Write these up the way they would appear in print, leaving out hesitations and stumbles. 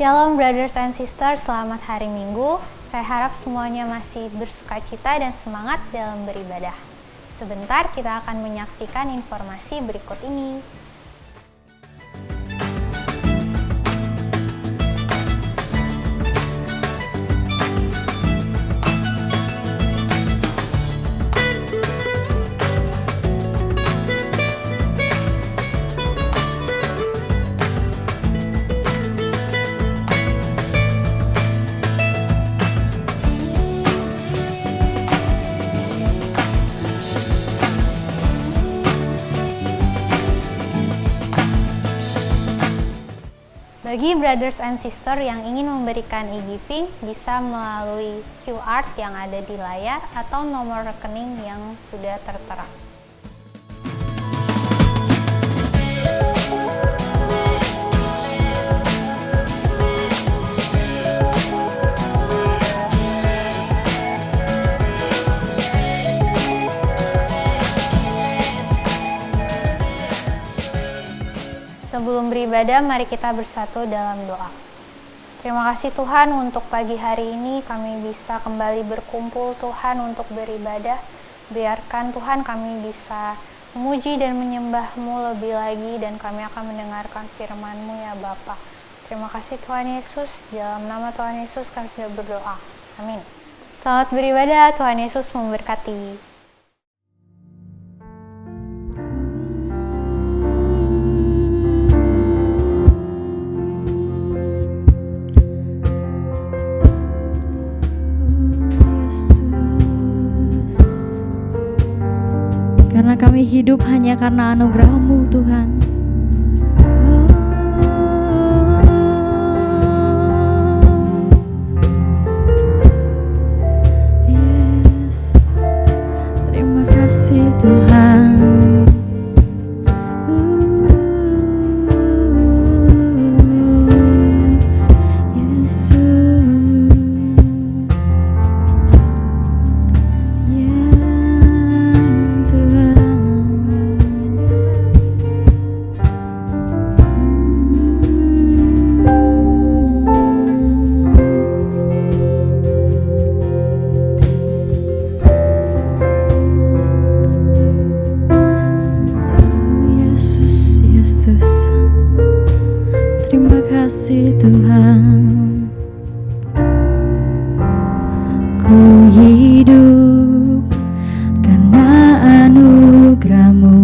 Shalom brothers and sisters, selamat hari Minggu. Saya harap semuanya masih bersukacita dan semangat dalam beribadah. Sebentar kita akan menyaksikan informasi berikut ini. Bagi brothers and sisters yang ingin memberikan e-giving, bisa melalui QR yang ada di layar atau nomor rekening yang sudah tertera. Sebelum beribadah, mari kita bersatu dalam doa. Terima kasih Tuhan untuk pagi hari ini kami bisa kembali berkumpul Tuhan untuk beribadah. Biarkan Tuhan kami bisa memuji dan menyembah-Mu lebih lagi dan kami akan mendengarkan firman-Mu ya Bapa. Terima kasih Tuhan Yesus, dalam nama Tuhan Yesus kami sudah berdoa. Amin. Selamat beribadah, Tuhan Yesus memberkati. Karena kami hidup hanya karena anugerah-Mu Tuhan. Yes. Terima kasih Tuhan. Tuhan, ku hidup karena anugerah-Mu,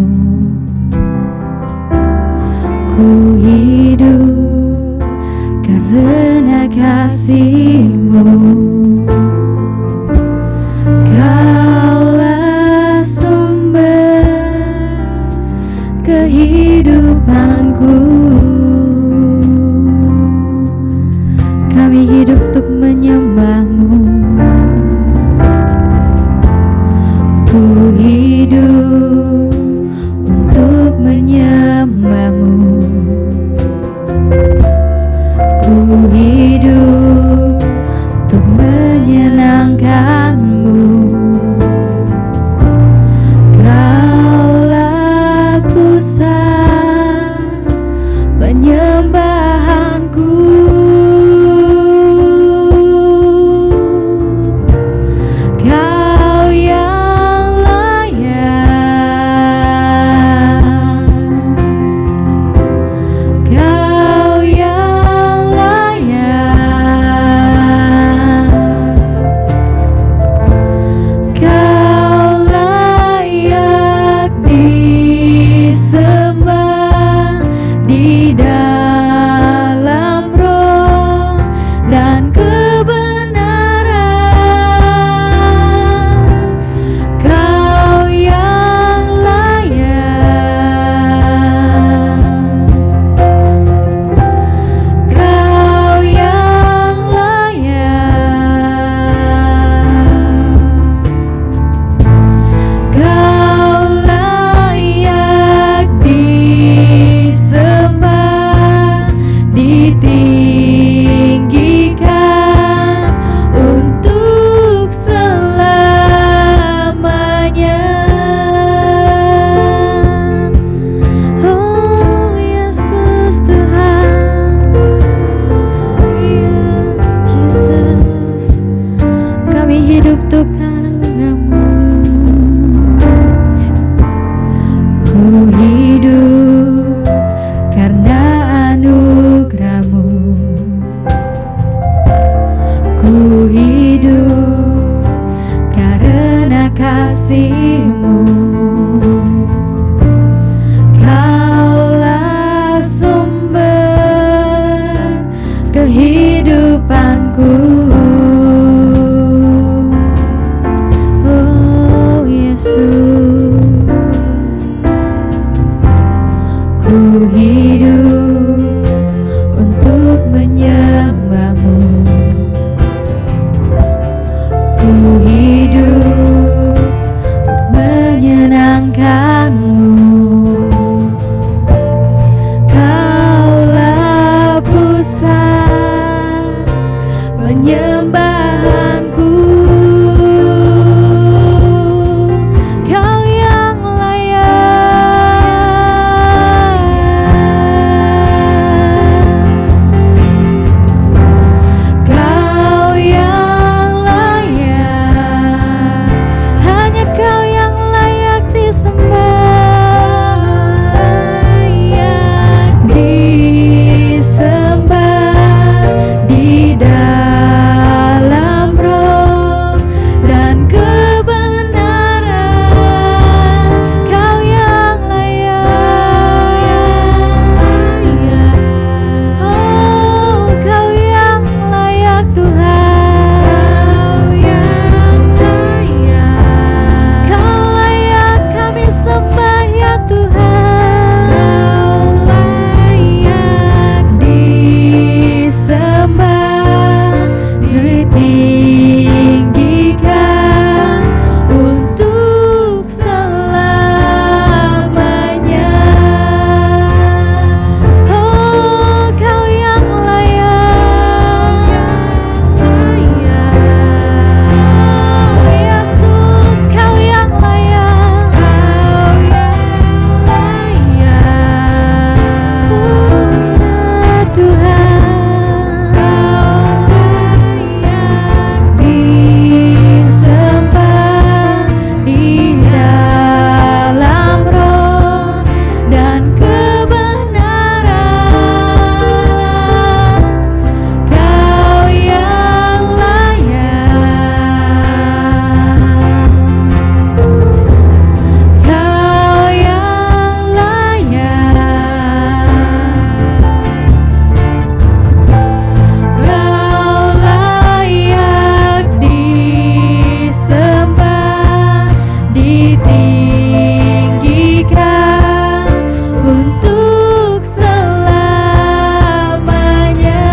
ku hidup karena kasih-Mu. Kaulah sumber kehidupanku. Kami hidup untuk menyembah-Mu. kasih-Mu. Kaulah sumber kehidupanku. Oh Yesus, ku hidup untuk menyembah-Mu. Ku hidup untuk menyenangkan-Mu. Kaulah pusat penyembahanku. Kau yang layak. Kau yang layak. Hanya Kau yang layak disembah. Disembah di dalam roh dan kebenaran. Kau yang layak. Oh, Kau yang layak Tuhan. Kau layak kami sembah ya Tuhan. Disembah, ditinggikan untuk selamanya. Oh, Kau yang layak. Oh Yesus, Kau yang layak. Tuhan, disembah di dalam roh dan kebenaran. Kau yang layak. Kau yang layak. Kau layak disembah, ditinggikan untuk selamanya.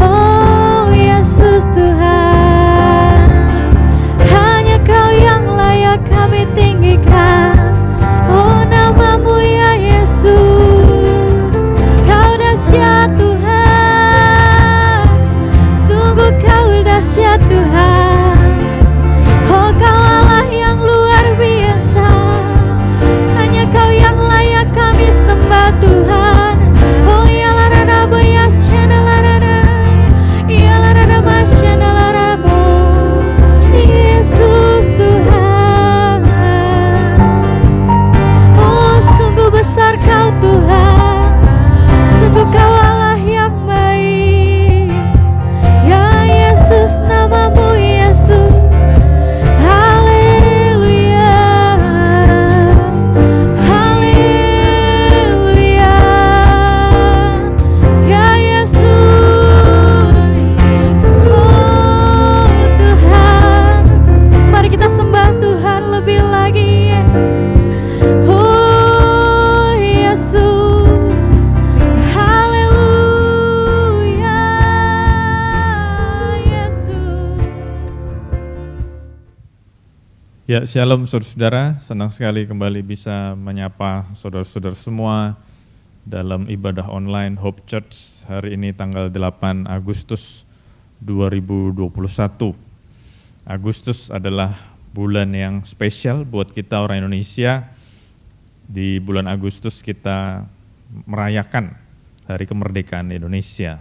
Oh Yesus Tuhan, hanya Kau yang layak kami tinggikan. Oh nama-Mu ya Yesus. Kau dahsyat Tuhan, sungguh Kau dahsyat Tuhan. Oh Kau Allah yang luar biasa, hanya Kau yang layak kami sembah Tuhan. Oh ya larana boya syana larana, ya larana masyana larabo. Yesus Tuhan, oh sungguh besar Kau Tuhan, sungguh Kau Allah yang baik. Ya Yesus, nama-Mu Yesus. Haleluya, haleluya. Ya Yesus, oh Tuhan, mari kita sembah Tuhan lebih lagi. Oh Yesus, haleluya, Yesus. Ya, shalom saudara-saudara, senang sekali kembali bisa menyapa saudara-saudara semua dalam ibadah online Hope Church hari ini tanggal 8 Agustus 2021. Agustus adalah bulan yang spesial buat kita orang Indonesia. Di bulan Agustus kita merayakan Hari Kemerdekaan Indonesia.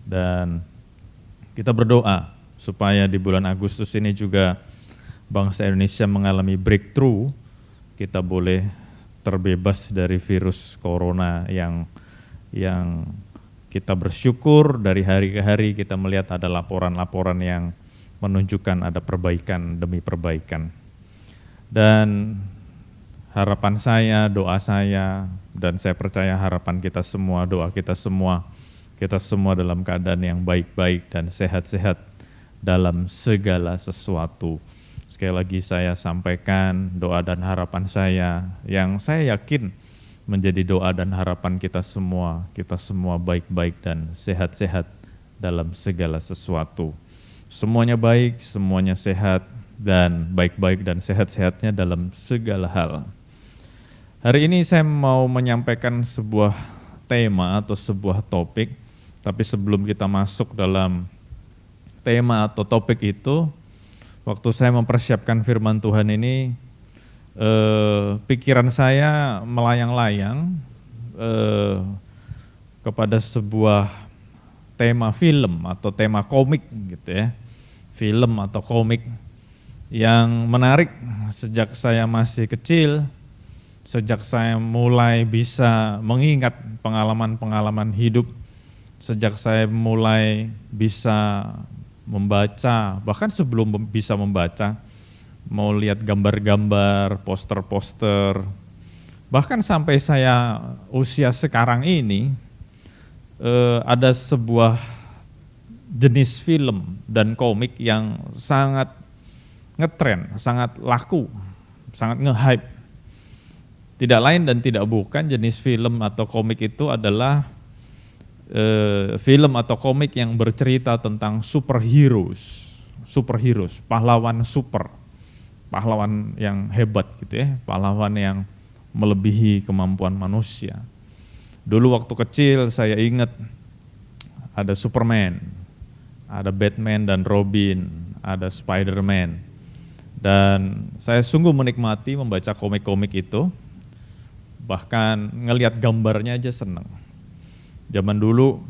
Dan kita berdoa supaya di bulan Agustus ini juga bangsa Indonesia mengalami breakthrough, kita boleh terbebas dari virus corona yang kita bersyukur dari hari ke hari kita melihat ada laporan-laporan yang menunjukkan ada perbaikan demi perbaikan. Dan harapan saya, doa saya, dan saya percaya harapan kita semua, doa kita semua dalam keadaan yang baik-baik dan sehat-sehat dalam segala sesuatu. Sekali lagi saya sampaikan doa dan harapan saya yang saya yakin menjadi doa dan harapan kita semua baik-baik dan sehat-sehat dalam segala sesuatu. Semuanya baik, semuanya sehat, dan baik-baik dan sehat-sehatnya dalam segala hal. Hari ini saya mau menyampaikan sebuah tema atau sebuah topik, tapi sebelum kita masuk dalam tema atau topik itu, waktu saya mempersiapkan firman Tuhan ini, pikiran saya melayang-layang kepada sebuah tema film atau tema komik gitu ya, film atau komik yang menarik sejak saya masih kecil, sejak saya mulai bisa mengingat pengalaman-pengalaman hidup, sejak saya mulai bisa membaca, bahkan sebelum bisa membaca, mau lihat gambar-gambar, poster-poster, bahkan sampai saya usia sekarang ini, ada sebuah jenis film dan komik yang sangat ngetren, sangat laku, sangat nge-hype. Tidak lain dan tidak bukan jenis film atau komik itu adalah film atau komik yang bercerita tentang superheroes, pahlawan super, pahlawan yang hebat gitu ya, pahlawan yang melebihi kemampuan manusia. Dulu waktu kecil saya ingat ada Superman, ada Batman dan Robin, ada Spider-Man. Dan saya sungguh menikmati membaca komik-komik itu, bahkan ngelihat gambarnya aja seneng. Zaman dulu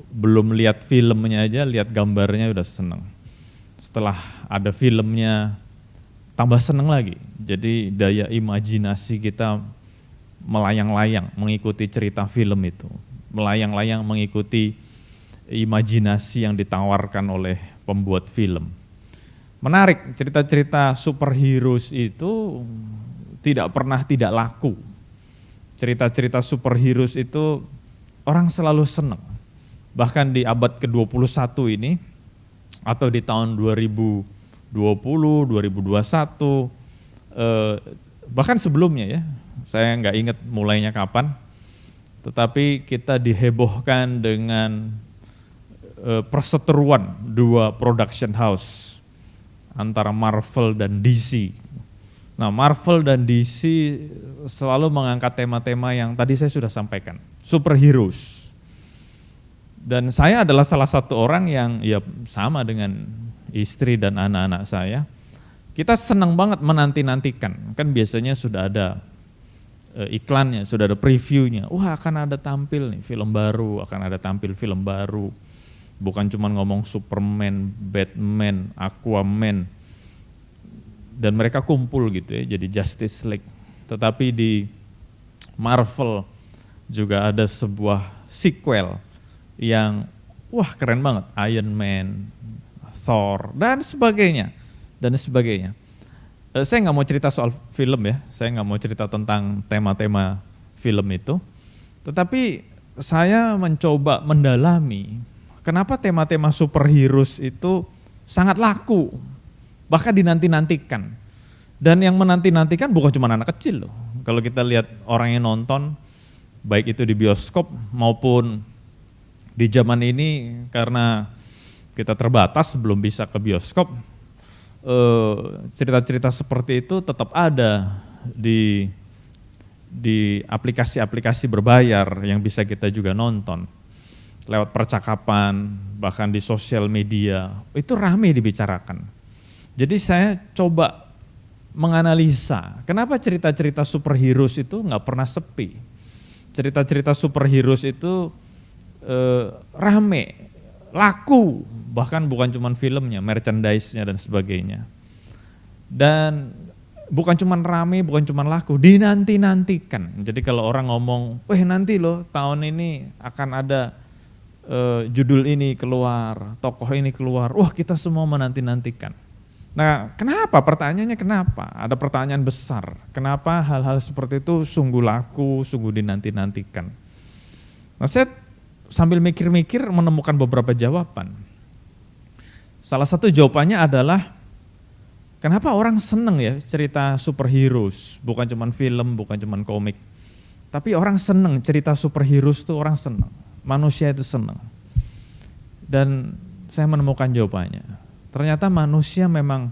belum lihat filmnya aja, lihat gambarnya udah seneng. Setelah ada filmnya, tambah seneng lagi. Jadi daya imajinasi kita melayang-layang mengikuti cerita film itu, melayang-layang mengikuti imajinasi yang ditawarkan oleh pembuat film. Menarik, cerita-cerita superheroes itu tidak pernah tidak laku. Cerita-cerita superheroes itu orang selalu senang. Bahkan di abad ke-21 ini, atau di tahun 2020, 2021, bahkan sebelumnya ya, saya nggak ingat mulainya kapan, tetapi kita dihebohkan dengan perseteruan dua production house antara Marvel dan DC. Nah, Marvel dan DC selalu mengangkat tema-tema yang tadi saya sudah sampaikan, superheroes. Dan saya adalah salah satu orang yang ya sama dengan istri dan anak-anak saya, kita senang banget menanti-nantikan. Kan biasanya sudah ada iklannya, sudah ada previewnya. Wah, akan ada tampil nih film baru, akan ada tampil film baru. Bukan cuma ngomong Superman, Batman, Aquaman, dan mereka kumpul gitu ya, jadi Justice League. Tetapi di Marvel juga ada sebuah sequel yang wah keren banget, Iron Man, Thor, dan sebagainya. Saya nggak mau cerita soal film ya, saya nggak mau cerita tentang tema-tema film itu, tetapi saya mencoba mendalami kenapa tema-tema superheroes itu sangat laku, bahkan dinanti-nantikan. Dan yang menanti-nantikan bukan cuma anak kecil loh. Kalau kita lihat orang yang nonton, baik itu di bioskop maupun di zaman ini karena kita terbatas belum bisa ke bioskop, cerita-cerita seperti itu tetap ada di aplikasi-aplikasi berbayar yang bisa kita juga nonton. Lewat percakapan, bahkan di sosial media, itu ramai dibicarakan. Jadi saya coba menganalisa, kenapa cerita-cerita superheroes itu nggak pernah sepi. Cerita-cerita superheroes itu rame, laku, bahkan bukan cuma filmnya, merchandise-nya dan sebagainya. Dan bukan cuma rame, bukan cuma laku, dinanti-nantikan. Jadi kalau orang ngomong, nanti loh tahun ini akan ada judul ini keluar, tokoh ini keluar, wah kita semua menanti-nantikan. Nah, kenapa? Pertanyaannya kenapa? Ada pertanyaan besar. Kenapa hal-hal seperti itu sungguh laku, sungguh dinanti-nantikan? Nah, saya sambil mikir-mikir menemukan beberapa jawaban. Salah satu jawabannya adalah kenapa orang seneng ya cerita superheroes, bukan cuma film, bukan cuma komik. Tapi orang seneng cerita superheroes tuh orang seneng. Manusia itu seneng. Dan saya menemukan jawabannya. Ternyata manusia memang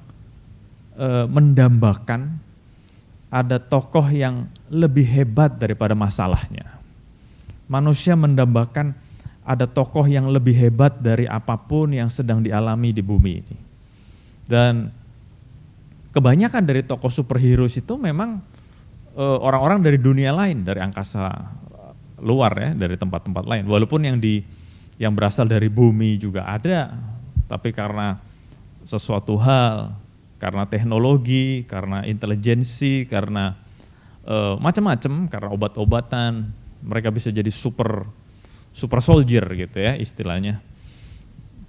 mendambakan ada tokoh yang lebih hebat daripada masalahnya. Manusia mendambakan ada tokoh yang lebih hebat dari apapun yang sedang dialami di bumi ini. Dan kebanyakan dari tokoh superheroes itu memang orang-orang dari dunia lain, dari angkasa luar ya, dari tempat-tempat lain. Walaupun yang berasal dari bumi juga ada, tapi karena sesuatu hal, karena teknologi, karena intelijensi, karena macam-macam, karena obat-obatan, mereka bisa jadi super soldier gitu ya istilahnya.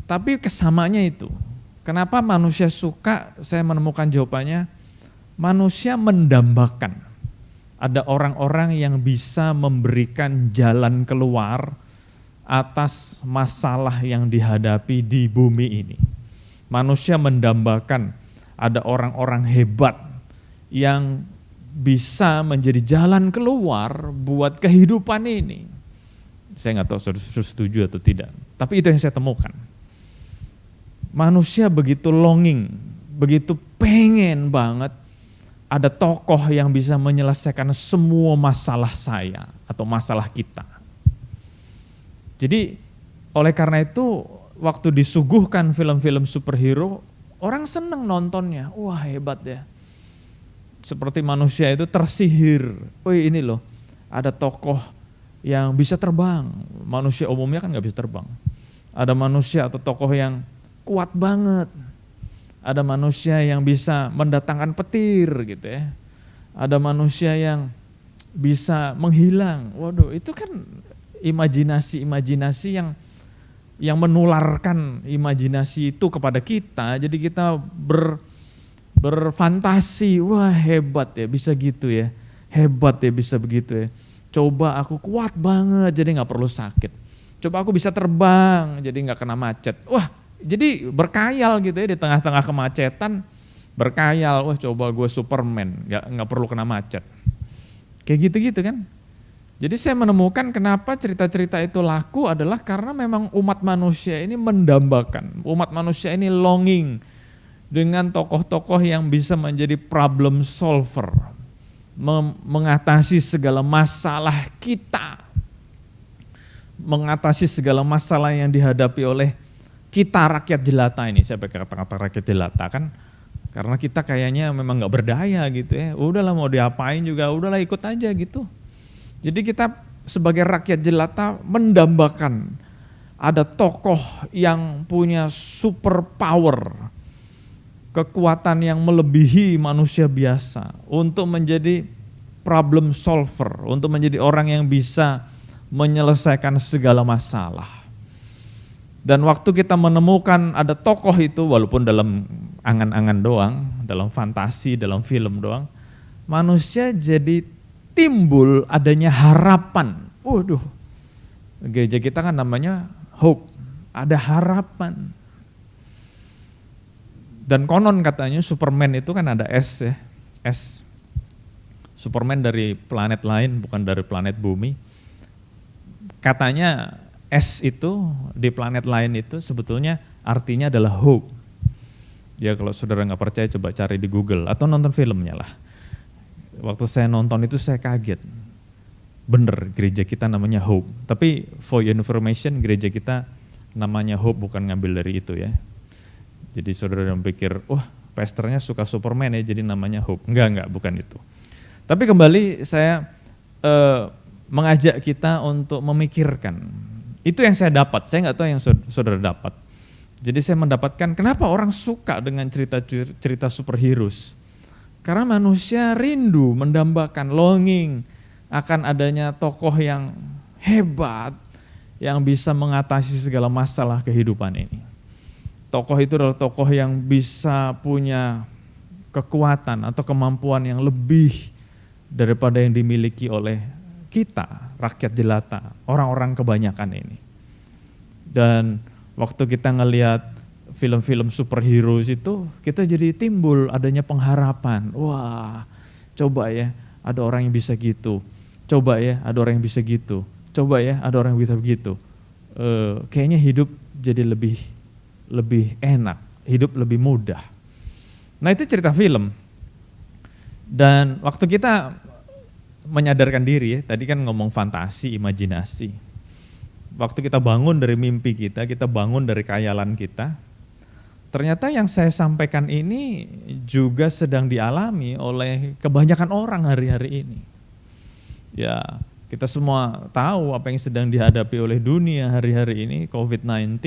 Tapi kesamanya itu, kenapa manusia suka? Saya menemukan jawabannya, manusia mendambakan ada orang-orang yang bisa memberikan jalan keluar atas masalah yang dihadapi di bumi ini. Manusia mendambakan ada orang-orang hebat yang bisa menjadi jalan keluar buat kehidupan ini. Saya nggak tahu saudara setuju atau tidak, tapi itu yang saya temukan. Manusia begitu longing, begitu pengen banget ada tokoh yang bisa menyelesaikan semua masalah saya atau masalah kita. Jadi oleh karena itu waktu disuguhkan film-film superhero, orang seneng nontonnya. Wah hebat ya. Seperti manusia itu tersihir. Oh ini loh, ada tokoh yang bisa terbang. Manusia umumnya kan gak bisa terbang. Ada manusia atau tokoh yang kuat banget. Ada manusia yang bisa mendatangkan petir gitu ya. Ada manusia yang bisa menghilang. Waduh itu kan imajinasi yang menularkan imajinasi itu kepada kita, jadi kita berfantasi, wah hebat ya bisa gitu ya, hebat ya bisa begitu ya, coba aku kuat banget jadi gak perlu sakit, coba aku bisa terbang jadi gak kena macet, wah jadi berkayal gitu ya di tengah-tengah kemacetan, berkayal, wah coba gue Superman, gak perlu kena macet, kayak gitu-gitu kan. Jadi saya menemukan kenapa cerita-cerita itu laku adalah karena memang umat manusia ini mendambakan, umat manusia ini longing dengan tokoh-tokoh yang bisa menjadi problem solver, mengatasi segala masalah kita, mengatasi segala masalah yang dihadapi oleh kita rakyat jelata ini. Saya pakai kata-kata rakyat jelata kan, karena kita kayaknya memang gak berdaya gitu ya, udahlah mau diapain juga, udahlah ikut aja gitu. Jadi kita sebagai rakyat jelata mendambakan ada tokoh yang punya super power, kekuatan yang melebihi manusia biasa untuk menjadi problem solver, untuk menjadi orang yang bisa menyelesaikan segala masalah. Dan waktu kita menemukan ada tokoh itu, walaupun dalam angan-angan doang, dalam fantasi, dalam film doang, manusia jadi timbul adanya harapan. Waduh, gereja kita kan namanya hope, ada harapan. Dan konon katanya Superman itu kan ada S ya, S. Superman dari planet lain, bukan dari planet bumi. Katanya S itu di planet lain itu sebetulnya artinya adalah hope. Ya kalau saudara nggak percaya coba cari di Google atau nonton filmnya lah. Waktu saya nonton itu saya kaget, bener gereja kita namanya Hope, tapi for your information gereja kita namanya Hope bukan ngambil dari itu ya. Jadi saudara yang pikir, wah pastornya suka Superman ya jadi namanya Hope, enggak bukan itu. Tapi kembali saya mengajak kita untuk memikirkan, itu yang saya dapat, saya nggak tahu yang saudara dapat. Jadi saya mendapatkan kenapa orang suka dengan cerita superheroes. Karena manusia rindu, mendambakan, longing akan adanya tokoh yang hebat, yang bisa mengatasi segala masalah kehidupan ini. Tokoh itu adalah tokoh yang bisa punya kekuatan atau kemampuan yang lebih daripada yang dimiliki oleh kita, rakyat jelata, orang-orang kebanyakan ini. Dan waktu kita ngelihat film-film superhero itu, kita jadi timbul adanya pengharapan. Wah, coba ya ada orang yang bisa gitu. Coba ya ada orang yang bisa gitu. Coba ya ada orang yang bisa begitu. Kayaknya hidup jadi lebih enak, hidup lebih mudah. Nah itu cerita film. Dan waktu kita menyadarkan diri ya, tadi kan ngomong fantasi, imajinasi. Waktu kita bangun dari mimpi kita bangun dari khayalan kita, ternyata yang saya sampaikan ini juga sedang dialami oleh kebanyakan orang hari-hari ini. Ya, kita semua tahu apa yang sedang dihadapi oleh dunia hari-hari ini, COVID-19,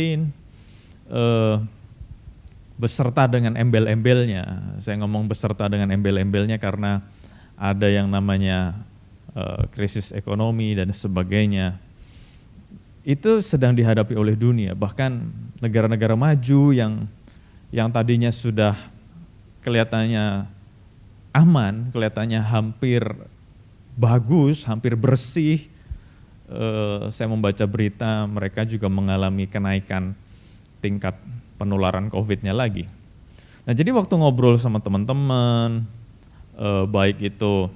beserta dengan embel-embelnya. Saya ngomong beserta dengan embel-embelnya karena ada yang namanya krisis ekonomi dan sebagainya. Itu sedang dihadapi oleh dunia, bahkan negara-negara maju yang tadinya sudah kelihatannya aman, kelihatannya hampir bagus, hampir bersih. Saya membaca berita mereka juga mengalami kenaikan tingkat penularan COVID-nya lagi. Nah jadi waktu ngobrol sama teman-teman, baik itu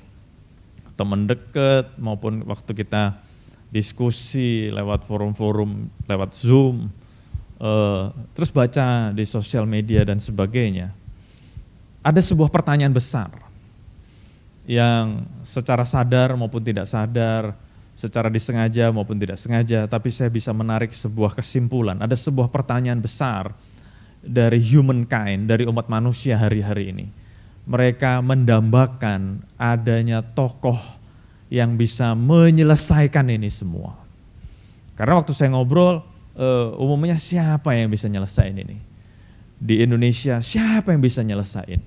teman dekat maupun waktu kita diskusi lewat forum-forum, lewat Zoom, terus baca di sosial media dan sebagainya, ada sebuah pertanyaan besar yang secara sadar maupun tidak sadar, secara disengaja maupun tidak sengaja, tapi saya bisa menarik sebuah kesimpulan. Ada sebuah pertanyaan besar dari humankind, dari umat manusia hari-hari ini. Mereka mendambakan adanya tokoh yang bisa menyelesaikan ini semua. Karena waktu saya ngobrol, umumnya siapa yang bisa nyelesain ini? Di Indonesia siapa yang bisa nyelesain?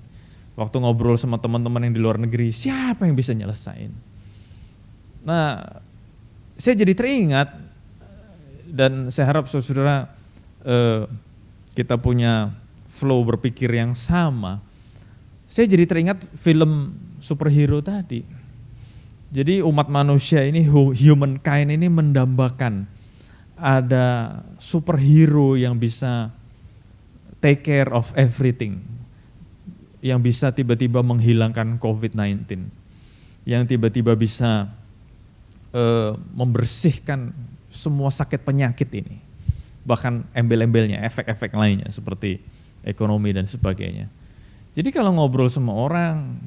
Waktu ngobrol sama teman-teman yang di luar negeri, siapa yang bisa nyelesain? Nah, saya jadi teringat, dan saya harap saudara kita punya flow berpikir yang sama. Saya jadi teringat film superhero tadi. Jadi umat manusia ini, humankind ini mendambakan ada superhero yang bisa take care of everything, yang bisa tiba-tiba menghilangkan COVID-19, yang tiba-tiba bisa membersihkan semua sakit penyakit ini, bahkan embel-embelnya, efek-efek lainnya seperti ekonomi dan sebagainya. Jadi kalau ngobrol sama orang,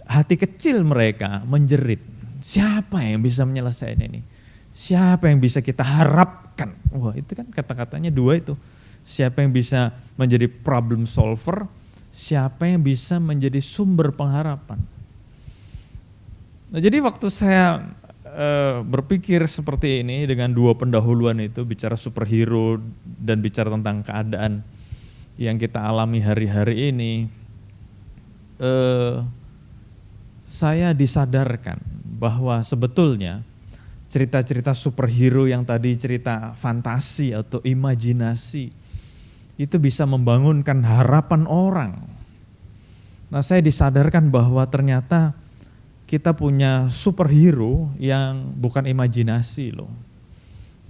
hati kecil mereka menjerit, siapa yang bisa menyelesaikan ini? Siapa yang bisa kita harapkan? Wah itu kan kata-katanya dua itu. Siapa yang bisa menjadi problem solver, siapa yang bisa menjadi sumber pengharapan. Nah jadi waktu saya berpikir seperti ini dengan dua pendahuluan itu, bicara superhero dan bicara tentang keadaan yang kita alami hari-hari ini, saya disadarkan bahwa sebetulnya cerita-cerita superhero yang tadi cerita fantasi atau imajinasi itu bisa membangunkan harapan orang. Nah saya disadarkan bahwa ternyata kita punya superhero yang bukan imajinasi loh.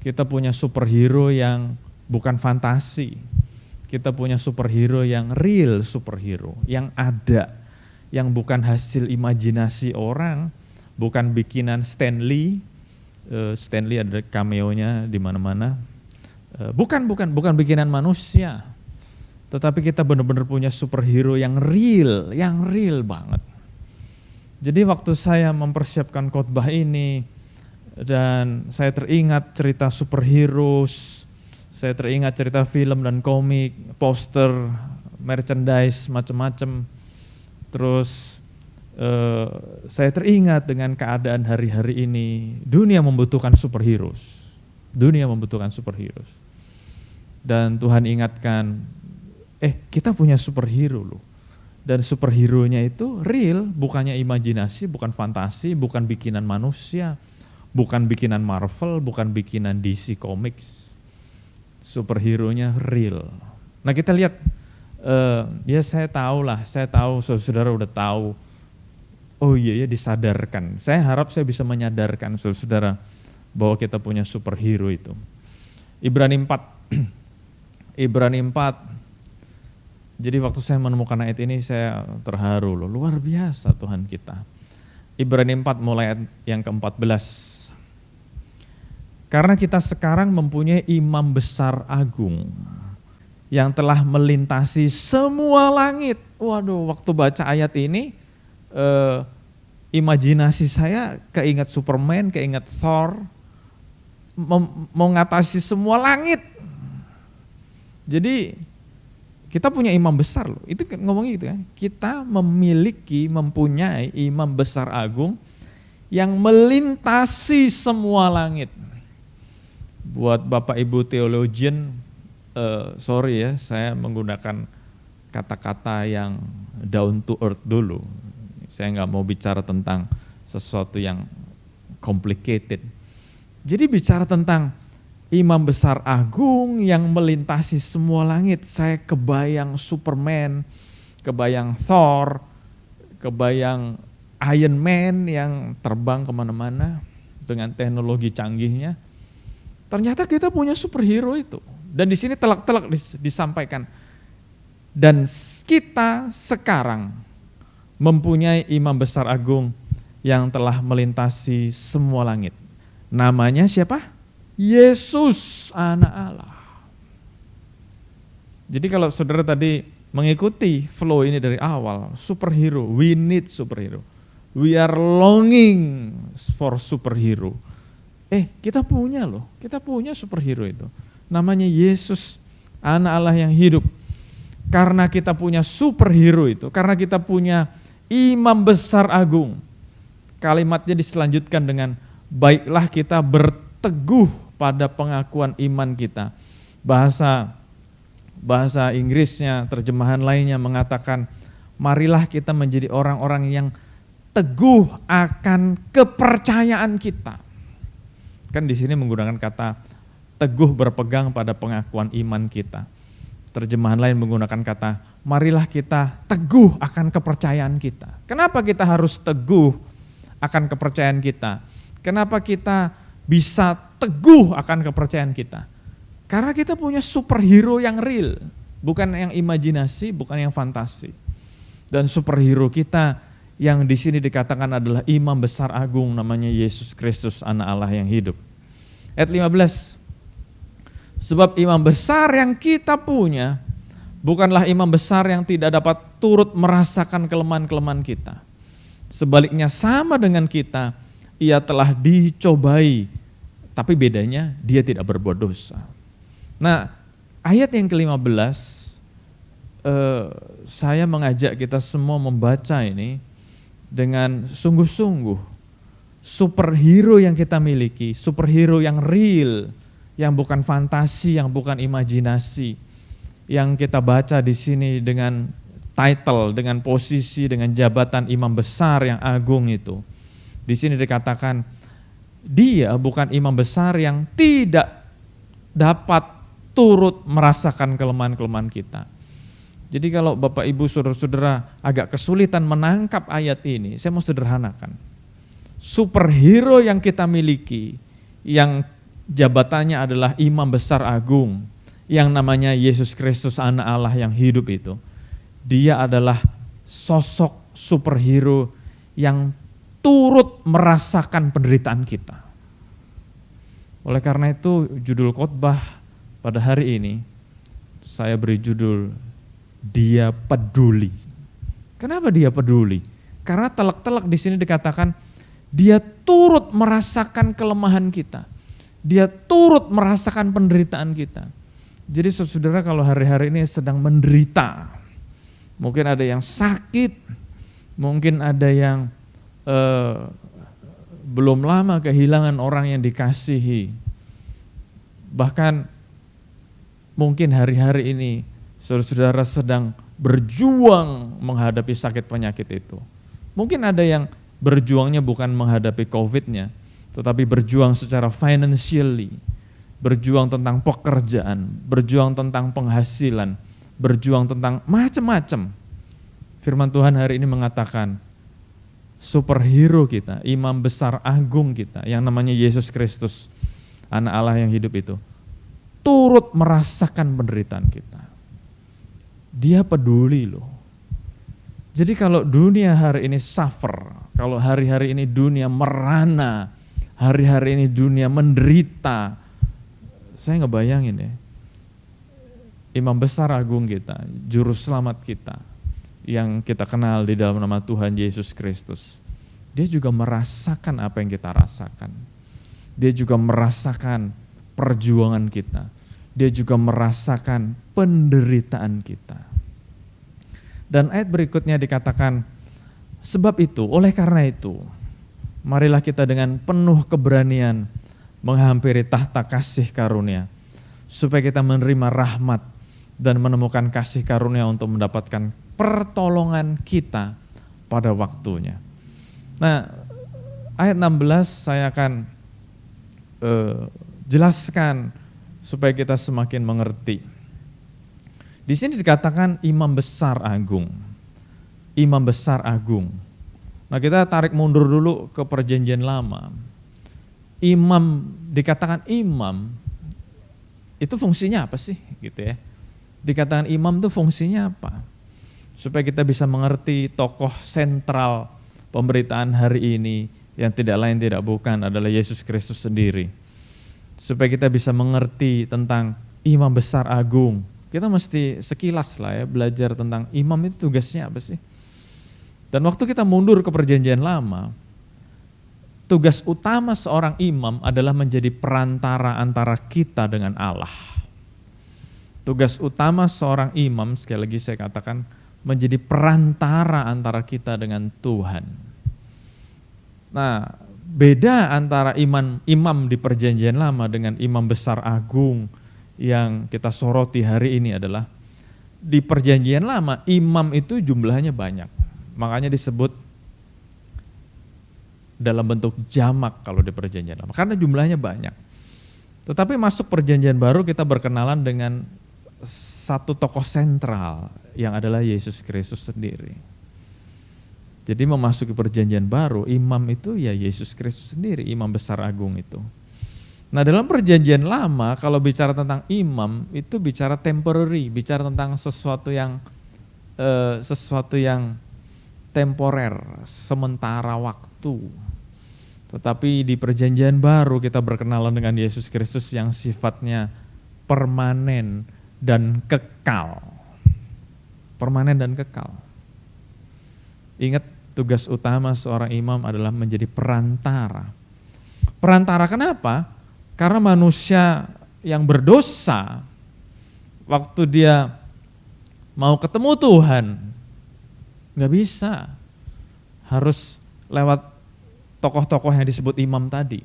Kita punya superhero yang bukan fantasi. Kita punya superhero yang real superhero, yang ada, yang bukan hasil imajinasi orang, bukan bikinan Stan Lee. Stan Lee ada cameo-nya di mana-mana. Bukan bikinan manusia. Tetapi kita benar-benar punya superhero yang real banget. Jadi waktu saya mempersiapkan khotbah ini dan saya teringat cerita superhero, saya teringat cerita film dan komik, poster, merchandise, macam-macam. Terus saya teringat dengan keadaan hari-hari ini, dunia membutuhkan superhero. Dunia membutuhkan superhero. Dan Tuhan ingatkan, kita punya superhero loh. Dan superhero-nya itu real, bukannya imajinasi, bukan fantasi, bukan bikinan manusia, bukan bikinan Marvel, bukan bikinan DC Comics. Superhero-nya real. Nah kita lihat, ya saya tahu saudara udah tahu. Oh iya ya, disadarkan. Saya harap saya bisa menyadarkan saudara bahwa kita punya superhero itu. Ibrani 4. Ibrani 4. Jadi waktu saya menemukan ayat ini saya terharu loh, luar biasa Tuhan kita. Ibrani 4 mulai ayat yang ke-14. Karena kita sekarang mempunyai imam besar agung yang telah melintasi semua langit. Waduh, waktu baca ayat ini imajinasi saya keingat Superman, keingat Thor, mengatasi semua langit. Jadi kita punya imam besar loh, itu ngomongnya gitu kan. Kita mempunyai imam besar agung yang melintasi semua langit. Buat Bapak Ibu theologian, sorry ya, saya menggunakan kata-kata yang down to earth dulu. Saya nggak mau bicara tentang sesuatu yang complicated. Jadi bicara tentang imam besar agung yang melintasi semua langit. Saya kebayang Superman, kebayang Thor, kebayang Iron Man yang terbang kemana-mana dengan teknologi canggihnya. Ternyata kita punya superhero itu. Dan di sini telak-telak disampaikan. Dan kita sekarang mempunyai imam besar agung yang telah melintasi semua langit. Namanya siapa? Yesus, anak Allah. Jadi kalau saudara tadi mengikuti flow ini dari awal, superhero, we need superhero. We are longing for superhero. Kita punya loh, kita punya superhero itu. Namanya Yesus, anak Allah yang hidup. Karena kita punya superhero itu, karena kita punya imam besar agung. Kalimatnya diselanjutkan dengan, baiklah kita berteguh pada pengakuan iman kita. Bahasa Inggrisnya, terjemahan lainnya mengatakan, marilah kita menjadi orang-orang yang teguh akan kepercayaan kita. Kan di sini menggunakan kata teguh berpegang pada pengakuan iman kita. Terjemahan lain menggunakan kata, marilah kita teguh akan kepercayaan kita. Kenapa kita harus teguh akan kepercayaan kita? Kenapa kita bisa teguh akan kepercayaan kita? Karena kita punya superhero yang real, bukan yang imajinasi, bukan yang fantasi. Dan superhero kita yang di sini dikatakan adalah imam besar agung, namanya Yesus Kristus, anak Allah yang hidup. Ayat 15. Sebab imam besar yang kita punya bukanlah imam besar yang tidak dapat turut merasakan kelemahan-kelemahan kita. Sebaliknya sama dengan kita, ia telah dicobai, tapi bedanya dia tidak berbuat dosa. Nah, ayat yang ke-15, saya mengajak kita semua membaca ini dengan sungguh-sungguh. Superhero yang kita miliki, superhero yang real, yang bukan fantasi, yang bukan imajinasi, yang kita baca di sini dengan title, dengan posisi, dengan jabatan imam besar yang agung itu. Di sini dikatakan dia bukan imam besar yang tidak dapat turut merasakan kelemahan-kelemahan kita. Jadi kalau Bapak Ibu saudara-saudara agak kesulitan menangkap ayat ini, saya mau sederhanakan. Superhero yang kita miliki, yang jabatannya adalah imam besar agung, yang namanya Yesus Kristus anak Allah yang hidup itu. Dia adalah sosok superhero yang turut merasakan penderitaan kita. Oleh karena itu judul khotbah pada hari ini saya beri judul Dia Peduli. Kenapa dia peduli? Karena telak-telak di sini dikatakan dia turut merasakan kelemahan kita. Dia turut merasakan penderitaan kita. Jadi saudara kalau hari-hari ini sedang menderita, mungkin ada yang sakit, mungkin ada yang belum lama kehilangan orang yang dikasihi. Bahkan mungkin hari-hari ini saudara-saudara sedang berjuang menghadapi sakit penyakit itu. Mungkin ada yang berjuangnya bukan menghadapi COVID-nya, tetapi berjuang secara financially, berjuang tentang pekerjaan, berjuang tentang penghasilan, berjuang tentang macam-macam. Firman Tuhan hari ini mengatakan, superhero kita, imam besar agung kita, yang namanya Yesus Kristus, anak Allah yang hidup itu, turut merasakan penderitaan kita. Dia peduli loh. Jadi kalau dunia hari ini suffer, kalau hari-hari ini dunia merana, hari-hari ini dunia menderita, saya ngebayangin ya, imam besar agung kita, juru selamat kita, yang kita kenal di dalam nama Tuhan Yesus Kristus, dia juga merasakan apa yang kita rasakan. Dia juga merasakan perjuangan kita. Dia juga merasakan penderitaan kita. Dan ayat berikutnya dikatakan, sebab itu, oleh karena itu, marilah kita dengan penuh keberanian menghampiri tahta kasih karunia, supaya kita menerima rahmat dan menemukan kasih karunia untuk mendapatkan pertolongan kita pada waktunya. Nah, ayat 16 saya akan jelaskan supaya kita semakin mengerti. Di sini dikatakan imam besar agung. Imam besar agung. Nah, kita tarik mundur dulu ke perjanjian lama. Imam, dikatakan imam, itu fungsinya apa sih? Gitu ya. Dikatakan imam itu fungsinya apa? Supaya kita bisa mengerti tokoh sentral pemberitaan hari ini yang tidak lain tidak bukan adalah Yesus Kristus sendiri. Supaya kita bisa mengerti tentang imam besar agung, kita mesti sekilas lah ya belajar tentang imam itu tugasnya apa sih. Dan waktu kita mundur ke perjanjian lama, tugas utama seorang imam adalah menjadi perantara antara kita dengan Allah. Tugas utama seorang imam, sekali lagi saya katakan, menjadi perantara antara kita dengan Tuhan. Nah, beda antara imam di perjanjian lama dengan imam besar agung yang kita soroti hari ini adalah, di perjanjian lama imam itu jumlahnya banyak. Makanya disebut dalam bentuk jamak kalau di perjanjian lama, karena jumlahnya banyak. Tetapi masuk perjanjian baru kita berkenalan dengan satu tokoh sentral yang adalah Yesus Kristus sendiri. Jadi memasuki perjanjian baru, imam itu ya Yesus Kristus sendiri, imam besar agung itu. Nah, dalam perjanjian lama kalau bicara tentang imam itu bicara temporary, bicara tentang sesuatu yang temporer, sementara waktu. Tetapi di perjanjian baru kita berkenalan dengan Yesus Kristus yang sifatnya permanen dan kekal. Permanen dan kekal. Ingat, tugas utama seorang imam adalah menjadi perantara. Perantara kenapa? Karena manusia yang berdosa, waktu dia mau ketemu Tuhan, nggak bisa. Harus lewat tokoh-tokoh yang disebut imam tadi.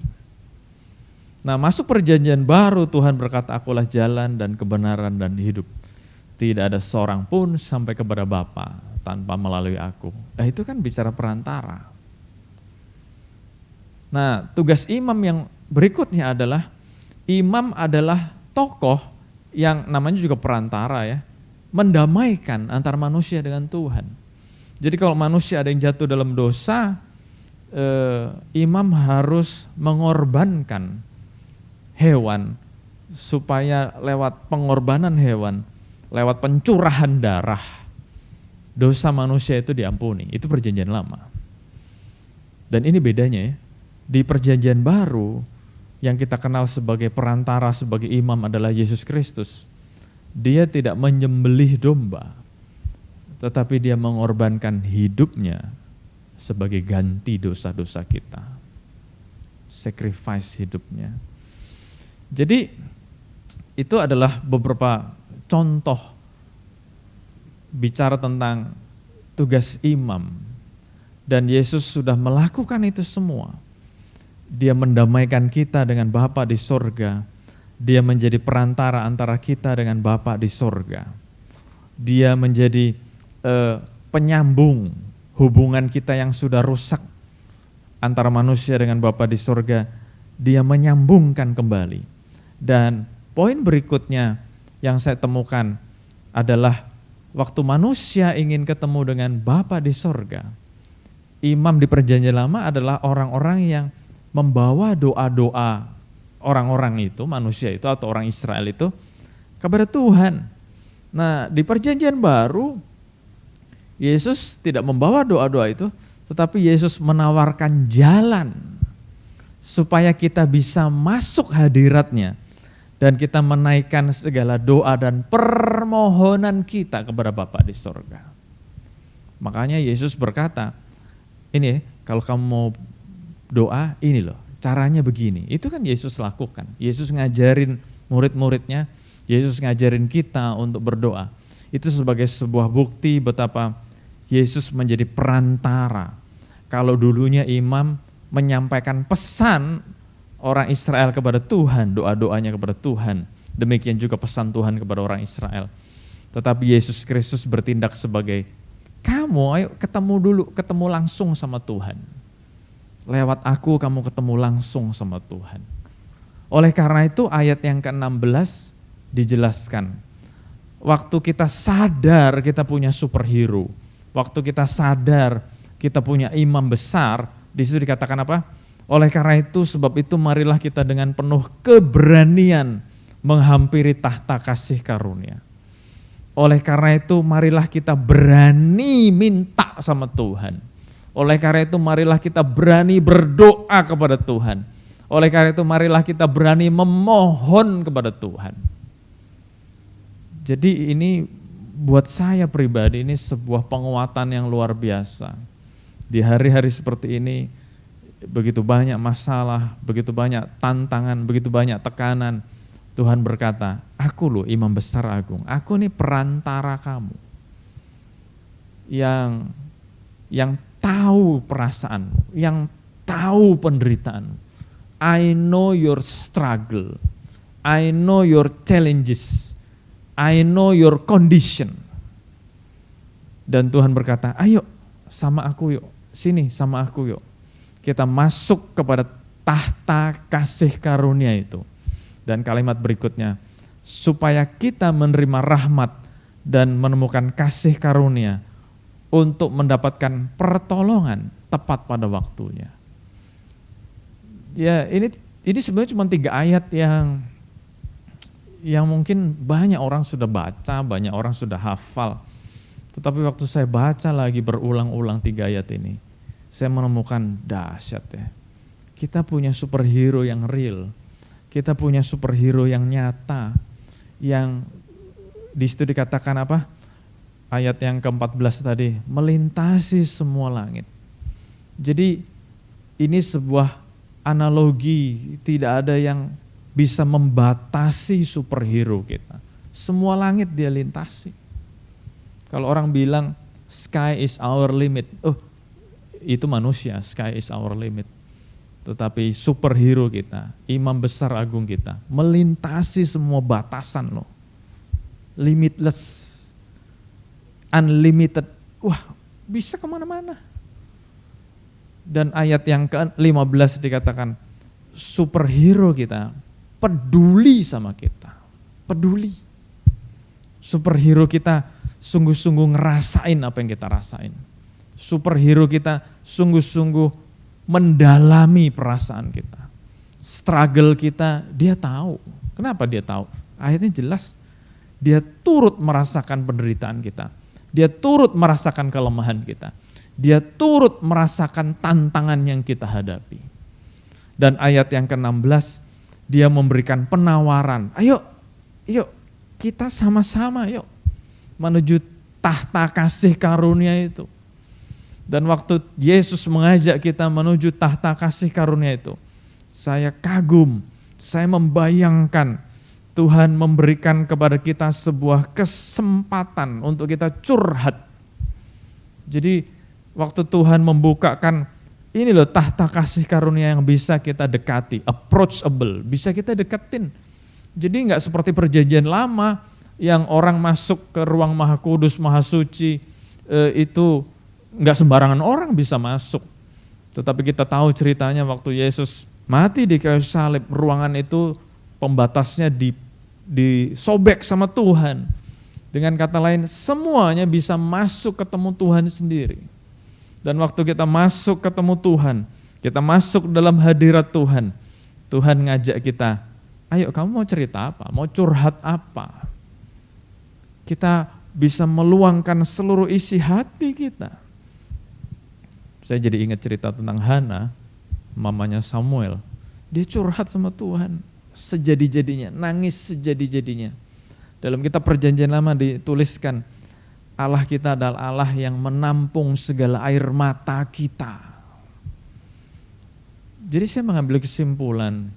Nah, masuk perjanjian baru Tuhan berkata, akulah jalan dan kebenaran dan hidup. Tidak ada seorang pun sampai kepada Bapa tanpa melalui aku. Nah, itu kan bicara perantara. Nah, tugas imam yang berikutnya adalah, imam adalah tokoh yang namanya juga perantara ya, mendamaikan antara manusia dengan Tuhan. Jadi kalau manusia ada yang jatuh dalam dosa, imam harus mengorbankan hewan supaya lewat pengorbanan hewan, lewat pencurahan darah, dosa manusia itu diampuni. Itu perjanjian lama. Dan ini bedanya ya, di perjanjian baru yang kita kenal sebagai perantara, sebagai imam adalah Yesus Kristus. Dia tidak menyembelih domba, tetapi dia mengorbankan hidupnya sebagai ganti dosa-dosa kita. Sacrifice hidupnya. Jadi itu adalah beberapa contoh bicara tentang tugas imam. Dan Yesus sudah melakukan itu semua. Dia mendamaikan kita dengan Bapa di sorga. Dia menjadi perantara antara kita dengan Bapa di sorga. Dia menjadi penyambung hubungan kita yang sudah rusak antara manusia dengan Bapa di sorga dia menyambungkan kembali. Dan poin berikutnya yang saya temukan adalah waktu manusia ingin ketemu dengan Bapa di sorga, imam di perjanjian lama adalah orang-orang yang membawa doa-doa orang-orang itu, manusia itu atau orang Israel itu kepada Tuhan. Nah, di perjanjian baru Yesus tidak membawa doa-doa itu, tetapi Yesus menawarkan jalan supaya kita bisa masuk hadirat-Nya dan kita menaikkan segala doa dan permohonan kita kepada Bapa di sorga. Makanya Yesus berkata, ini kalau kamu mau doa, ini loh caranya begini. Itu kan Yesus lakukan. Yesus ngajarin murid-muridnya, Yesus ngajarin kita untuk berdoa. Itu sebagai sebuah bukti betapa Yesus menjadi perantara. Kalau dulunya imam menyampaikan pesan orang Israel kepada Tuhan, doa-doanya kepada Tuhan, demikian juga pesan Tuhan kepada orang Israel. Tetapi Yesus Kristus bertindak sebagai, kamu ayo ketemu dulu, ketemu langsung sama Tuhan. Lewat aku kamu ketemu langsung sama Tuhan. Oleh karena itu ayat yang ke-16 dijelaskan. Waktu kita sadar kita punya superhero, waktu kita sadar kita punya imam besar, di situ dikatakan apa? Oleh karena itu, sebab itu marilah kita dengan penuh keberanian menghampiri tahta kasih karunia. Oleh karena itu marilah kita berani minta sama Tuhan. Oleh karena itu marilah kita berani berdoa kepada Tuhan. Oleh karena itu marilah kita berani memohon kepada Tuhan. Jadi ini buat saya pribadi ini sebuah penguatan yang luar biasa. Di hari-hari seperti ini begitu banyak masalah, begitu banyak tantangan, begitu banyak tekanan. Tuhan berkata, aku loh imam besar agung, aku nih perantara kamu. Yang tahu perasaan, yang tahu penderitaan. I know your struggle, I know your challenges, I know your condition. Dan Tuhan berkata, ayo sama aku yuk, sini sama aku yuk. Kita masuk kepada tahta kasih karunia itu. Dan kalimat berikutnya, supaya kita menerima rahmat dan menemukan kasih karunia untuk mendapatkan pertolongan tepat pada waktunya. Ya, ini sebenarnya cuma 3 ayat yang mungkin banyak orang sudah baca, banyak orang sudah hafal. Tetapi waktu saya baca lagi berulang-ulang 3 ayat ini, saya menemukan dahsyat ya. Kita punya superhero yang real. Kita punya superhero yang nyata, yang di situ dikatakan apa? Ayat yang ke-14 tadi, melintasi semua langit. Jadi ini sebuah analogi, tidak ada yang bisa membatasi superhero kita. Semua langit dia lintasi. Kalau orang bilang sky is our limit, itu manusia, sky is our limit. Tetapi superhero kita, imam besar agung kita, melintasi semua batasan loh. Limitless, unlimited, wah bisa kemana-mana. Dan ayat yang ke-15 dikatakan, superhero kita peduli sama kita, peduli. Superhero kita sungguh-sungguh ngerasain apa yang kita rasain. Superhero kita sungguh-sungguh mendalami perasaan kita. Struggle kita, dia tahu. Kenapa dia tahu? Ayatnya jelas. Dia turut merasakan penderitaan kita. Dia turut merasakan kelemahan kita. Dia turut merasakan tantangan yang kita hadapi. Dan ayat yang ke-16, dia memberikan penawaran. Ayo kita sama-sama yuk menuju tahta kasih karunia itu. Dan waktu Yesus mengajak kita menuju tahta kasih karunia itu, saya kagum, saya membayangkan Tuhan memberikan kepada kita sebuah kesempatan untuk kita curhat. Jadi waktu Tuhan membukakan, ini loh tahta kasih karunia yang bisa kita dekati, approachable, bisa kita deketin. Jadi enggak seperti perjanjian lama yang orang masuk ke ruang maha kudus, maha suci, itu enggak sembarangan orang bisa masuk. Tetapi kita tahu ceritanya waktu Yesus Mati di kayu salib, ruangan itu pembatasnya disobek sama Tuhan. Dengan kata lain, semuanya bisa masuk ketemu Tuhan sendiri. Dan waktu kita masuk ketemu Tuhan, kita masuk dalam hadirat Tuhan, Tuhan ngajak kita, ayo kamu mau cerita apa? Mau curhat apa? Kita bisa meluangkan seluruh isi hati kita. Saya jadi ingat cerita tentang Hana, mamanya Samuel. Dia curhat sama Tuhan sejadi-jadinya, nangis sejadi-jadinya. Dalam kitab Perjanjian Lama dituliskan, Allah kita adalah Allah yang menampung segala air mata kita. Jadi saya mengambil kesimpulan,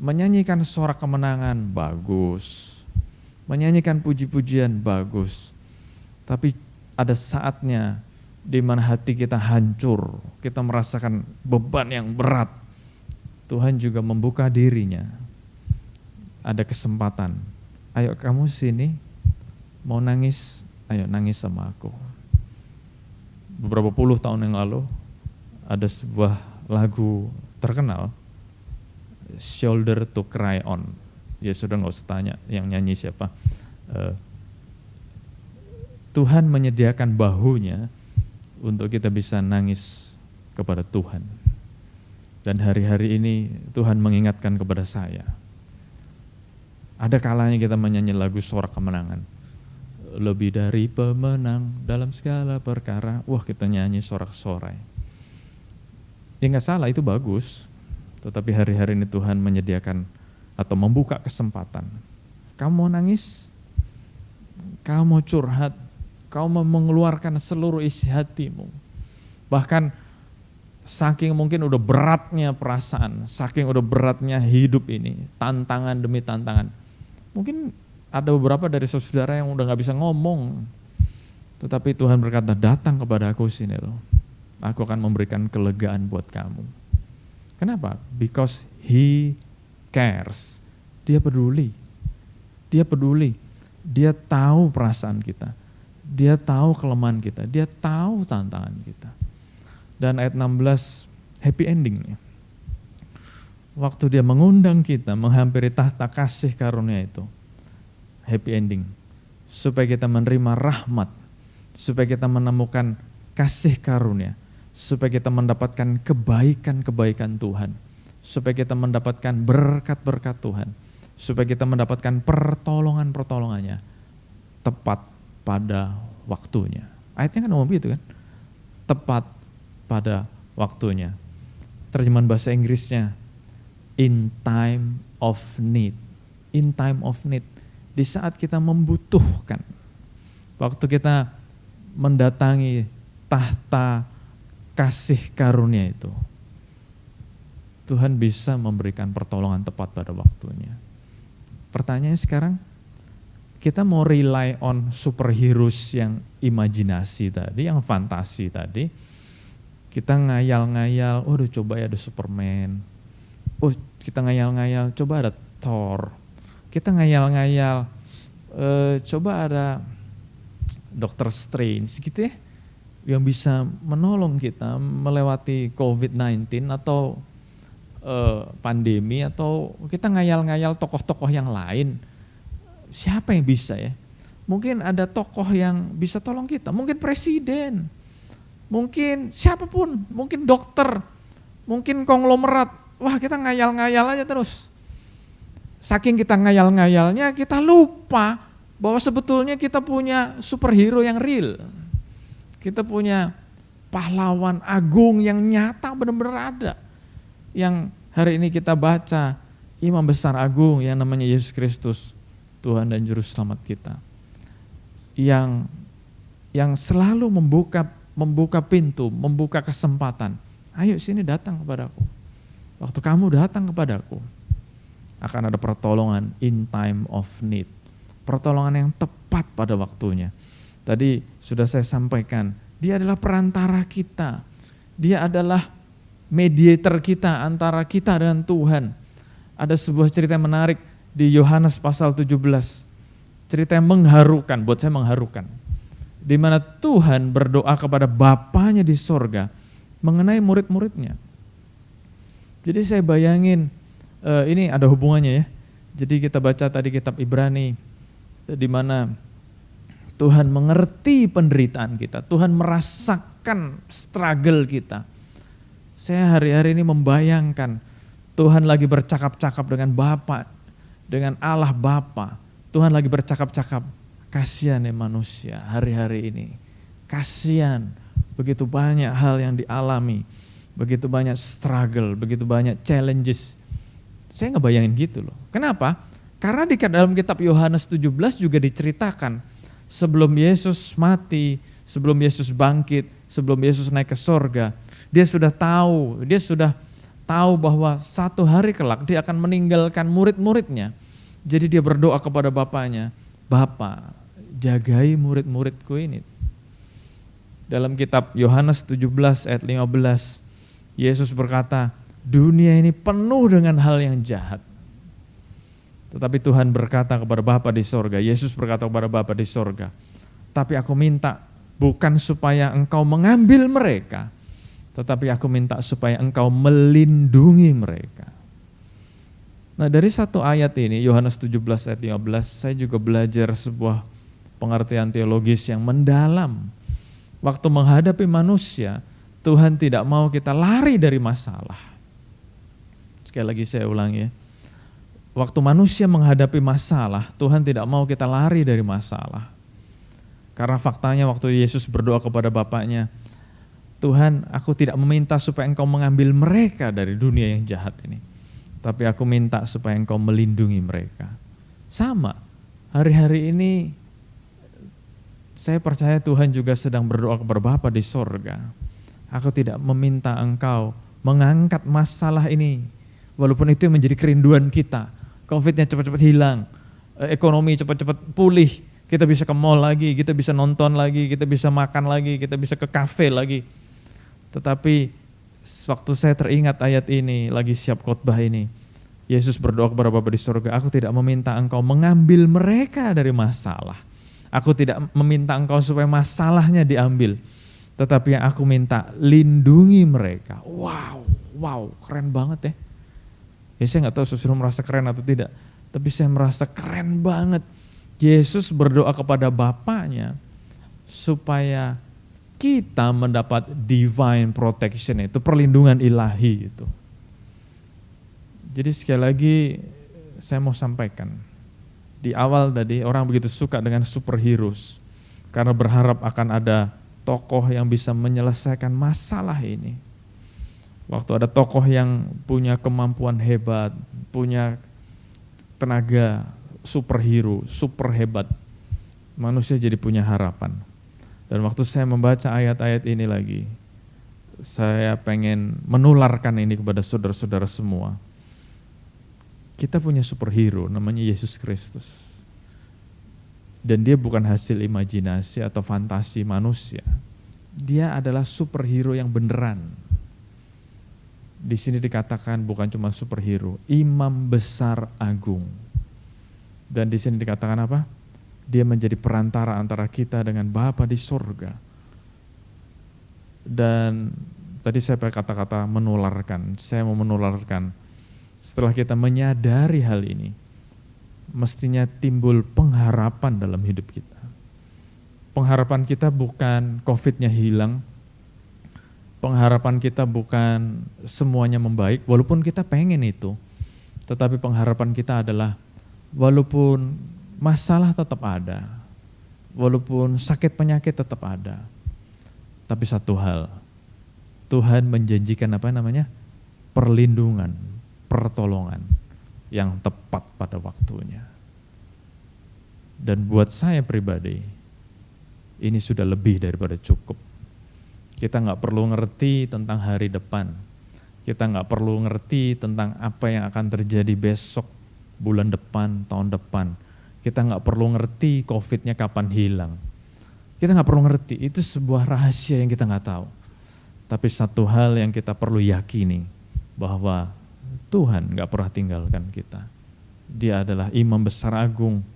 menyanyikan sorak kemenangan bagus, menyanyikan puji-pujian bagus, tapi ada saatnya di mana hati kita hancur, kita merasakan beban yang berat. Tuhan juga membuka dirinya. Ada kesempatan, ayo kamu sini, mau nangis, ayo nangis sama aku. Beberapa puluh tahun yang lalu, ada sebuah lagu terkenal, Shoulder to Cry On. Ya sudah gak usah tanya yang nyanyi siapa. Tuhan menyediakan bahunya untuk kita bisa nangis kepada Tuhan. Dan hari-hari ini Tuhan mengingatkan kepada saya. Ada kalanya kita menyanyi lagu sorak kemenangan. Lebih dari pemenang dalam segala perkara. Wah, kita nyanyi sorak-sorai. Ya gak salah, itu bagus. Tetapi hari-hari ini Tuhan menyediakan atau membuka kesempatan. Kamu mau nangis? Kamu mau curhat? Kamu mau mengeluarkan seluruh isi hatimu? Bahkan saking mungkin udah beratnya perasaan, saking udah beratnya hidup ini, tantangan demi tantangan. Mungkin ada beberapa dari saudara yang udah gak bisa ngomong. Tetapi Tuhan berkata, datang kepada aku sini loh. Aku akan memberikan kelegaan buat kamu. Kenapa? Because He cares. Dia peduli. Dia peduli. Dia tahu perasaan kita. Dia tahu kelemahan kita. Dia tahu tantangan kita. Dan ayat 16 happy endingnya. Waktu dia mengundang kita menghampiri tahta kasih karunia itu. Happy ending. Supaya kita menerima rahmat. Supaya kita menemukan kasih karunia. Supaya kita mendapatkan kebaikan-kebaikan Tuhan. Supaya kita mendapatkan berkat-berkat Tuhan. Supaya kita mendapatkan pertolongan-pertolongannya. Tepat pada waktunya. Ayatnya kan ngomong begitu kan. Tepat pada waktunya. Terjemahan bahasa Inggrisnya, in time of need. In time of need. Di saat kita membutuhkan. Waktu kita mendatangi tahta kasih karunia itu. Tuhan bisa memberikan pertolongan tepat pada waktunya. Pertanyaannya sekarang, kita mau rely on superheroes yang imajinasi tadi, yang fantasi tadi. Kita ngayal-ngayal, oh coba ya ada Superman. Oh kita ngayal-ngayal, coba ada Thor. Kita ngayal-ngayal, coba ada Doctor Strange gitu ya. Yang bisa menolong kita melewati COVID-19 atau pandemi. Atau kita ngayal-ngayal tokoh-tokoh yang lain. Siapa yang bisa ya? Mungkin ada tokoh yang bisa tolong kita. Mungkin presiden. Mungkin siapapun, mungkin dokter, mungkin konglomerat. Wah kita ngayal-ngayal aja terus. Saking kita ngayal-ngayalnya kita lupa bahwa sebetulnya kita punya superhero yang real. Kita punya pahlawan agung yang nyata benar-benar ada. Yang hari ini kita baca, imam besar agung yang namanya Yesus Kristus, Tuhan dan Juru Selamat kita. Yang selalu membuka pintu, membuka kesempatan. Ayo sini datang kepadaku. Waktu kamu datang kepadaku, akan ada pertolongan in time of need. Pertolongan yang tepat pada waktunya. Tadi sudah saya sampaikan, dia adalah perantara kita. Dia adalah mediator kita antara kita dengan Tuhan. Ada sebuah cerita yang menarik di Yohanes pasal 17. Cerita yang mengharukan, buat saya mengharukan. Di mana Tuhan berdoa kepada Bapanya di sorga mengenai murid-muridnya. Jadi saya bayangin, ini ada hubungannya ya. Jadi kita baca tadi kitab Ibrani, di mana Tuhan mengerti penderitaan kita, Tuhan merasakan struggle kita. Saya hari-hari ini membayangkan Tuhan lagi bercakap-cakap dengan Bapa, dengan Allah Bapa. Tuhan lagi bercakap-cakap, kasihan ya manusia hari-hari ini. Kasihan, begitu banyak hal yang dialami, begitu banyak struggle, begitu banyak challenges. Saya ngebayangin gitu loh. Kenapa? Karena di dalam kitab Yohanes 17 juga diceritakan sebelum Yesus mati, sebelum Yesus bangkit, sebelum Yesus naik ke sorga, dia sudah tahu bahwa satu hari kelak dia akan meninggalkan murid-muridnya. Jadi dia berdoa kepada Bapaknya, Bapa, jagai murid-muridku ini. Dalam kitab Yohanes 17 ayat 15, Yesus berkata, dunia ini penuh dengan hal yang jahat. Tetapi Tuhan berkata kepada Bapa di sorga, Yesus berkata kepada Bapa di sorga, tapi aku minta bukan supaya engkau mengambil mereka, tetapi aku minta supaya engkau melindungi mereka. Nah dari satu ayat ini, Yohanes 17 ayat 15, saya juga belajar sebuah pengertian teologis yang mendalam. Waktu menghadapi manusia, Tuhan tidak mau kita lari dari masalah. Sekali lagi saya ulangi ya. Waktu manusia menghadapi masalah, Tuhan tidak mau kita lari dari masalah. Karena faktanya waktu Yesus berdoa kepada Bapaknya, Tuhan, aku tidak meminta supaya engkau mengambil mereka dari dunia yang jahat ini. Tapi aku minta supaya engkau melindungi mereka. Sama, hari-hari ini saya percaya Tuhan juga sedang berdoa kepada Bapa di sorga. Aku tidak meminta engkau mengangkat masalah ini. Walaupun itu yang menjadi kerinduan kita. Covid-nya cepat-cepat hilang, ekonomi cepat-cepat pulih, kita bisa ke mall lagi, kita bisa nonton lagi, kita bisa makan lagi, kita bisa ke kafe lagi. Tetapi waktu saya teringat ayat ini, lagi siap khotbah ini, Yesus berdoa kepada Bapa di surga, aku tidak meminta engkau mengambil mereka dari masalah. Aku tidak meminta engkau supaya masalahnya diambil, tetapi yang aku minta lindungi mereka. Wow, keren banget ya. Ya saya nggak tahu saudara merasa keren atau tidak, tapi saya merasa keren banget. Yesus berdoa kepada Bapaknya supaya kita mendapat divine protection, itu perlindungan ilahi itu. Jadi sekali lagi saya mau sampaikan, di awal tadi orang begitu suka dengan superheroes karena berharap akan ada tokoh yang bisa menyelesaikan masalah ini. Waktu ada tokoh yang punya kemampuan hebat, punya tenaga superhero, super hebat, manusia jadi punya harapan. Dan waktu saya membaca ayat-ayat ini lagi, saya pengen menularkan ini kepada saudara-saudara semua. Kita punya superhero, namanya Yesus Kristus. Dan dia bukan hasil imajinasi atau fantasi manusia. Dia adalah superhero yang beneran. Di sini dikatakan bukan cuma superhero, imam besar agung. Dan di sini dikatakan apa? Dia menjadi perantara antara kita dengan Bapa di surga. Dan tadi saya pakai kata-kata menularkan, saya mau menularkan. Setelah kita menyadari hal ini, mestinya timbul pengharapan dalam hidup kita. Pengharapan kita bukan COVID-nya hilang, pengharapan kita bukan semuanya membaik, walaupun kita pengen itu. Tetapi pengharapan kita adalah walaupun masalah tetap ada, walaupun sakit penyakit tetap ada, tapi satu hal, Tuhan menjanjikan perlindungan, pertolongan yang tepat pada waktunya. Dan buat saya pribadi, ini sudah lebih daripada cukup. Kita nggak perlu ngerti tentang hari depan. Kita nggak perlu ngerti tentang apa yang akan terjadi besok, bulan depan, tahun depan. Kita nggak perlu ngerti COVID-nya kapan hilang. Kita nggak perlu ngerti, itu sebuah rahasia yang kita nggak tahu. Tapi satu hal yang kita perlu yakini, bahwa Tuhan nggak pernah tinggalkan kita. Dia adalah imam besar agung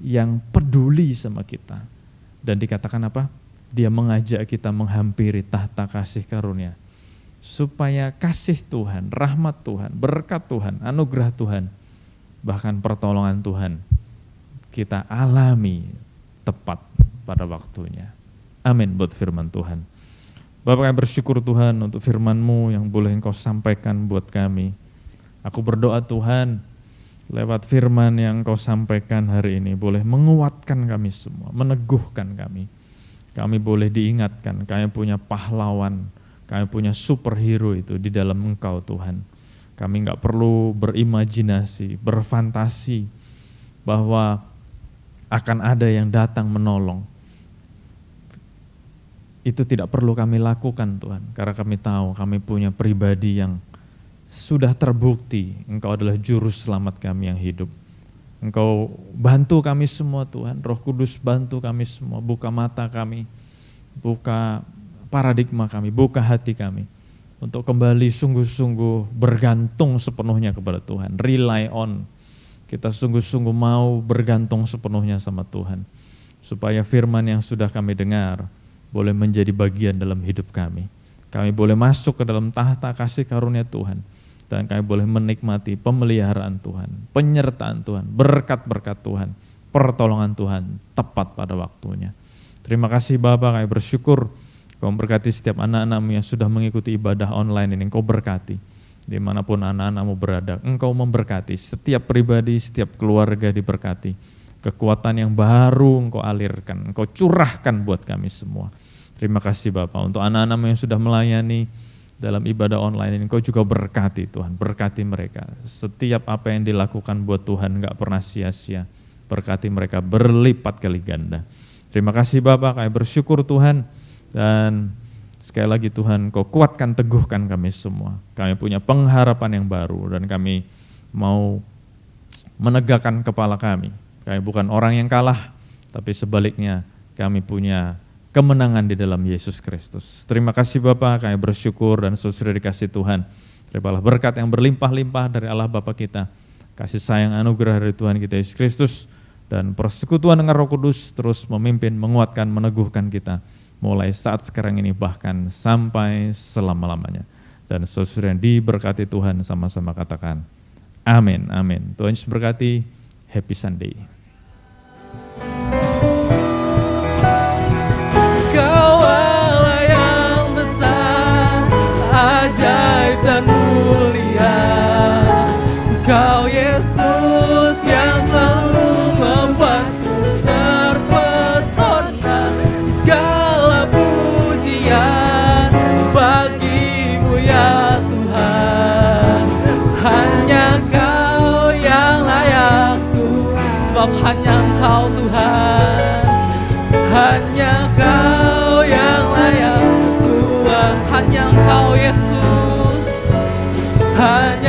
yang peduli sama kita. Dan dikatakan apa? Dia mengajak kita menghampiri tahta kasih karunia. supaya kasih Tuhan, rahmat Tuhan, berkat Tuhan, anugerah Tuhan, bahkan pertolongan Tuhan kita alami tepat pada waktunya. Amin buat firman Tuhan. Bapak, kami bersyukur Tuhan untuk firman-Mu yang boleh Engkau sampaikan buat kami. Aku berdoa Tuhan, lewat firman yang Engkau sampaikan hari ini boleh menguatkan kami semua, meneguhkan kami. Kami boleh diingatkan, kami punya pahlawan, kami punya superhero itu di dalam Engkau Tuhan. Kami enggak perlu berimajinasi, berfantasi bahwa akan ada yang datang menolong. Itu tidak perlu kami lakukan Tuhan, karena kami tahu kami punya pribadi yang sudah terbukti Engkau adalah juru selamat kami yang hidup. Engkau bantu kami semua Tuhan, Roh Kudus bantu kami semua, buka mata kami, buka paradigma kami, buka hati kami, untuk kembali sungguh-sungguh bergantung sepenuhnya kepada Tuhan, rely on. Kita sungguh-sungguh mau bergantung sepenuhnya sama Tuhan, supaya firman yang sudah kami dengar boleh menjadi bagian dalam hidup kami. Kami boleh masuk ke dalam tahta kasih karunia Tuhan, dan kami boleh menikmati pemeliharaan Tuhan, penyertaan Tuhan, berkat-berkat Tuhan, pertolongan Tuhan tepat pada waktunya. Terima kasih Bapa, kami bersyukur Kau memberkati setiap anak-anak-Mu yang sudah mengikuti ibadah online ini. Engkau berkati dimanapun anak-anak-Mu berada. Engkau memberkati setiap pribadi, setiap keluarga diberkati. Kekuatan yang baru Engkau alirkan, Engkau curahkan buat kami semua. Terima kasih Bapak untuk anak-anak-Mu yang sudah melayani dalam ibadah online ini. Engkau juga berkati Tuhan, berkati mereka. Setiap apa yang dilakukan buat Tuhan enggak pernah sia-sia. Berkati mereka berlipat kali ganda. Terima kasih Bapak, kami bersyukur Tuhan. Dan sekali lagi Tuhan, Kau kuatkan, teguhkan kami semua. Kami punya pengharapan yang baru dan kami mau menegakkan kepala kami. Kami bukan orang yang kalah, tapi sebaliknya kami punya kemenangan di dalam Yesus Kristus. Terima kasih Bapak, kami bersyukur dan sudah dikasih Tuhan. Terimalah berkat yang berlimpah-limpah dari Allah Bapa kita, kasih sayang anugerah dari Tuhan kita Yesus Kristus, dan persekutuan dengan Roh Kudus terus memimpin, menguatkan, meneguhkan kita. Mulai saat sekarang ini bahkan sampai selama-lamanya. Dan saudara yang diberkati Tuhan sama-sama katakan amin, amin. Tuhan Yesus berkati, happy Sunday. Kau Allah yang besar, ajaib dan mulia. Kau Yesus yang selalu membuatku terpesona. Segala pujian bagimu ya Tuhan. Hanya Kau yang layak Tuhan, sebab hanya Kau Tuhan. Hanya Kau yang layak Tuhan, hanya Kau Yesus. Hanya